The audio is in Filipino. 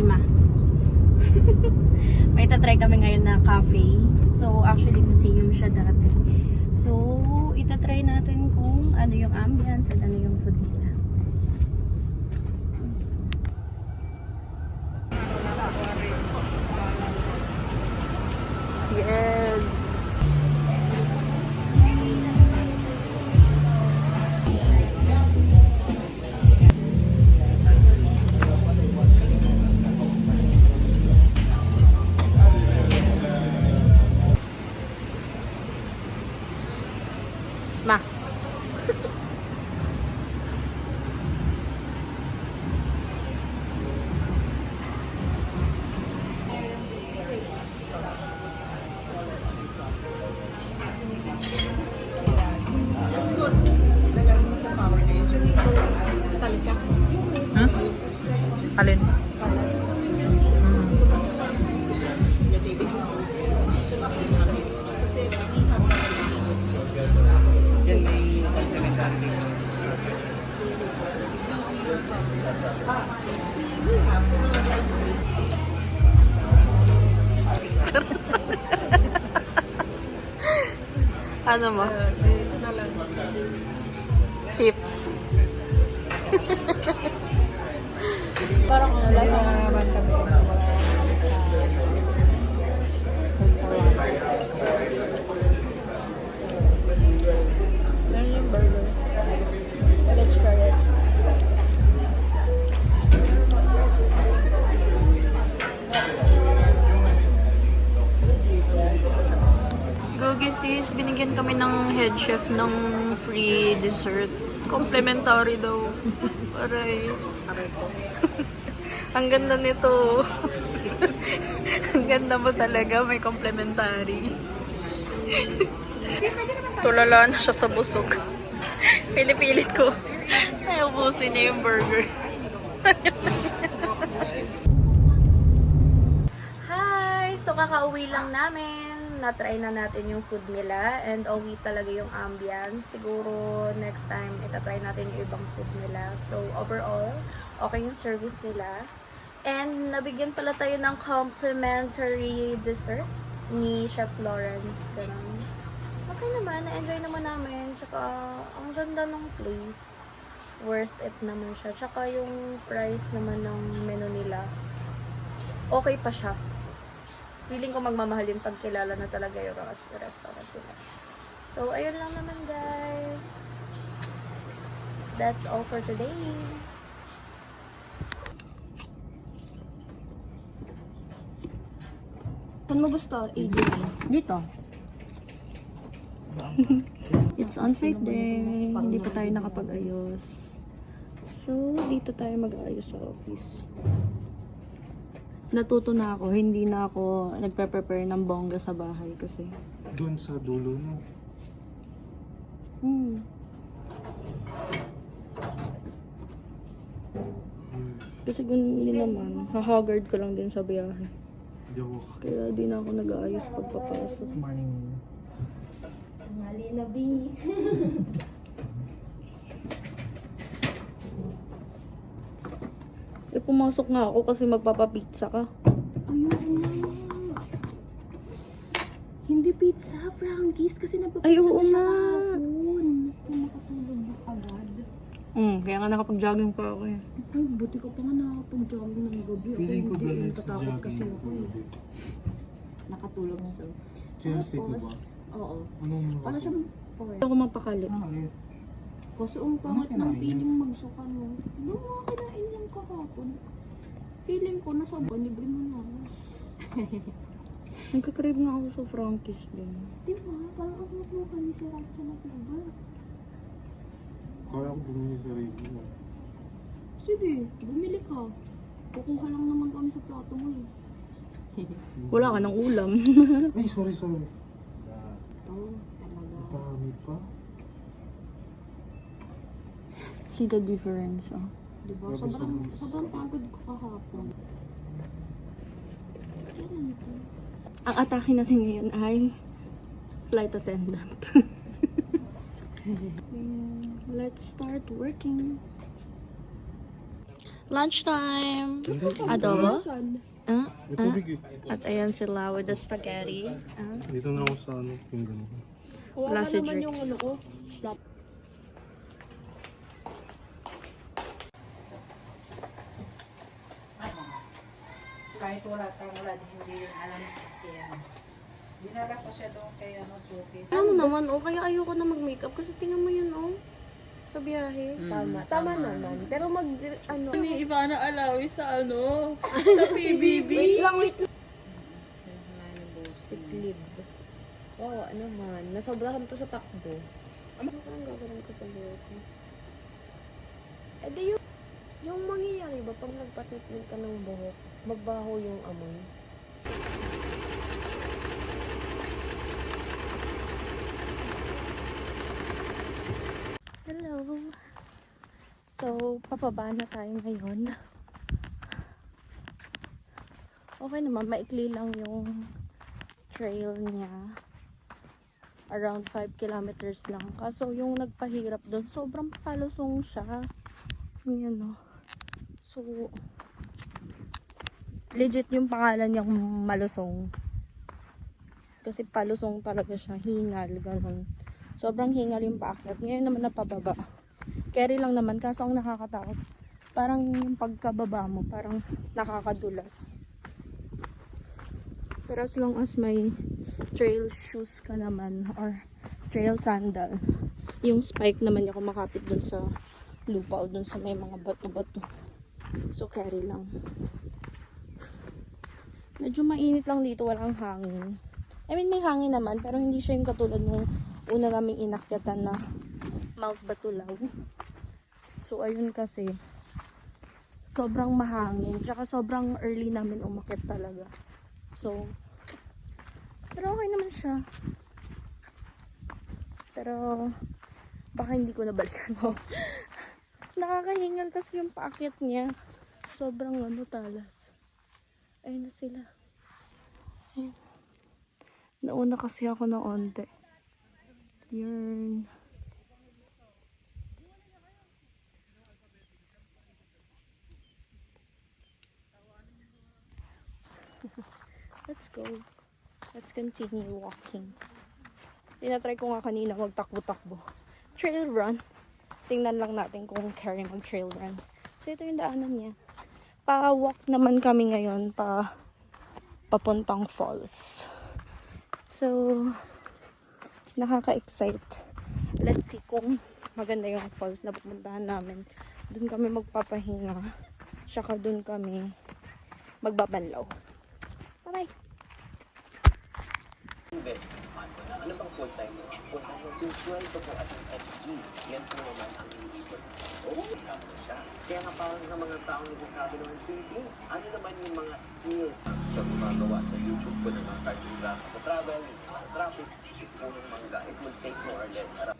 ma. May itatry kami ngayon na cafe. So, actually, museum siya dati. So, itatry natin kung ano yung ambience at ano yung food nila. Yes! Ma. Salika. Huh? Alin? Ano mo? Ito na lang. Chips. Parang ano lang sa masabi ko. Yan yung burger. So let's try it. Gogi sis, binigyan kami ng head chef ng free dessert. Complimentary daw. Aray. Ang ganda nito. Ang ganda mo talaga, may complimentary. Tulala na siya sa busog. Pinipilit ko. Ay, ubusin niya yung burger. Hi! So, kakauwi lang namin. Na-try na natin yung food nila and okay talaga yung ambience. Siguro next time itatry natin yung ibang food nila. So overall, okay yung service nila. And nabigyan pala tayo ng complimentary dessert ni Chef Lawrence. Ganun. Okay naman, na-enjoy naman namin. Tsaka ang ganda ng place. Worth it naman siya. Tsaka yung price naman ng menu nila, okay pa siya. Feeling ko magmamahal yung pagkilala na talaga yung restaurant nila. So, ayun lang naman guys. That's all for today. Saan mo gusto, AJ? Dito. It's on-site day. Hindi pa tayo nakapag-ayos. So, dito tayo mag-ayos sa office. Natuto na ako, hindi na ako nagpe-prepare ng bongga sa bahay kasi. Doon sa dulo, no? Kasi kung hindi naman, hahagard ko lang din sa biyahe. Hindi ako Kaya di na ako nag-aayos pagpapasok. morning. Mali na, B. Pumasok nga ako kasi magpapapizza ka. Ayun na. Hindi pizza, Frankies. Kasi Ay, nagpapizza oo na siya nga. kahapon. Kung makatulog agad. Kaya nga nakapag-jogging pa ako eh. Ay, buti ko pa nga nakakapag-jogging ng gabi. Ako Feeling ko hindi, dahil sa natatakot jogging kasi ako eh. ko. Nakatulog so. Seriously ko ba? Oo. Anong Para siyang Hindi ako mapakalit. Bakit? Kasi ang pangit ng kinain feeling magsuka mo. Nung mga kinain lang kahapon. Feeling ko nasa libre mo na ako. Nagkakrave nga ako sa Frankies din. Diba? Parang kasi mas mukha ni si Racha na flavor. Kaya ko bumili sa radio. Sige, bumili ka. Kukuha lang naman kami sa plato mo eh. Wala ka ng ulam. Ay, sorry. Ito, talaga. Ang dami pa. See the difference, oh. Diba? Tapos Sobrang pagod ko kahapon. Kailan ito? Ang atake natin ngayon ay flight attendant. Let's start working. Lunchtime! Adobo? Ah, May ah. tubig eh. At ayan sila with the spaghetti. Ah. Dito na ako sa ano, yung gano'n. Wala si Drix. ano ko. Kahit wala hindi yun alam sa akin. Dinala ko siya doon kay Suki. Ano naman, oh, kaya ayoko na mag-makeup kasi tingnan mo yun, oh. Sa biyahe. Tama naman. Pero Ni Ivana Alawi sa sa PBB. Wait lang. Siklib. Wow, naman. Nasobrahan to sa takbo. Ano kang gagawin ko sa buhok ko? Eh di yung mangyayari ba pag nagpa-treatment ka ng buhok, magbaho yung amoy? Hello! So, papaba na tayo ngayon. Okay naman, maikli lang yung trail niya. Around 5 kilometers lang. Kaso yung nagpahirap doon, sobrang palusong siya. Yan o. So, legit yung pangalan niyang malusong. Kasi palusong talaga siya, hingal, ganun. Sobrang hingal yung paakyat. Ngayon naman napababa. Carry lang naman, kaso ang nakakatakot. Parang yung pagkababa mo, parang nakakadulas. Pero as long as may trail shoes ka naman, or trail sandal, yung spike naman yung kumakapit dun sa lupa o dun sa may mga bato-bato. So, carry lang. Medyo mainit lang dito, walang hangin. I mean, may hangin naman, pero hindi siya yung katulad nung una naming inakyatan na Mount Batulaw. So, ayun kasi, sobrang mahangin. Tsaka sobrang early namin umakyat talaga. So, pero okay naman siya. Pero, baka hindi ko nabalikan mo. Nakakahingal kasi yung paakyat niya. Sobrang talas. Ayun na sila. Ayun. Nauna kasi ako ng onte. Yun. Let's go. Let's continue walking. Tinatry ko nga kanina magtakbo-takbo. Trail run. Tingnan lang natin kung carry mag-trail run. So ito yung daanan niya. Pa-walk naman kami ngayon papuntang falls. So, nakaka-excite. Let's see kung maganda yung falls na pupuntahan namin. Doon kami magpapahinga. Tsaka doon kami magbabanlaw. Bye-bye! Ano pang full time mo? Full time mo, yung 12 po as an FG. Yan po naman ang iniipon. Oo, ikaw na siya. Kaya nga parang sa mga taong nagsasabi naman, hindi. Ano naman yung mga skills siya gumagawa sa YouTube ko ng mga cartograph, sa travel, sa traffic, punong mangga. It will take more or less around